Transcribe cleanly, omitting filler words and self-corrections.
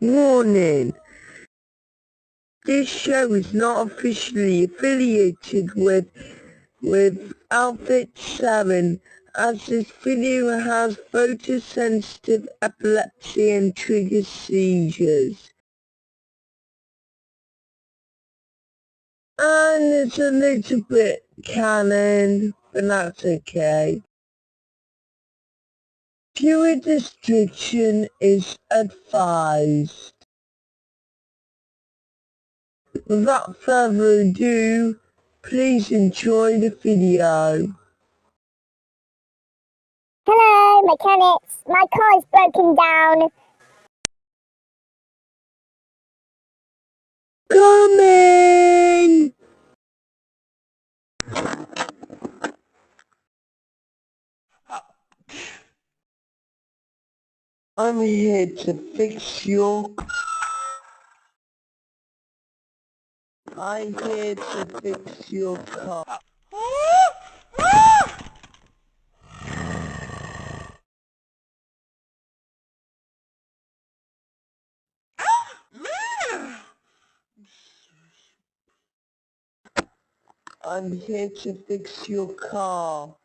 Warning. This show is not officially affiliated with Outfit 7, as this video has photosensitive epilepsy and triggers seizures. And it's a little bit canon, but that's okay. Viewer discretion is advised. Without further ado, please enjoy the video. Hello, mechanics. My car is broken down. Coming! I'm here to fix your... I'm here to fix your car. I'm here to fix your car.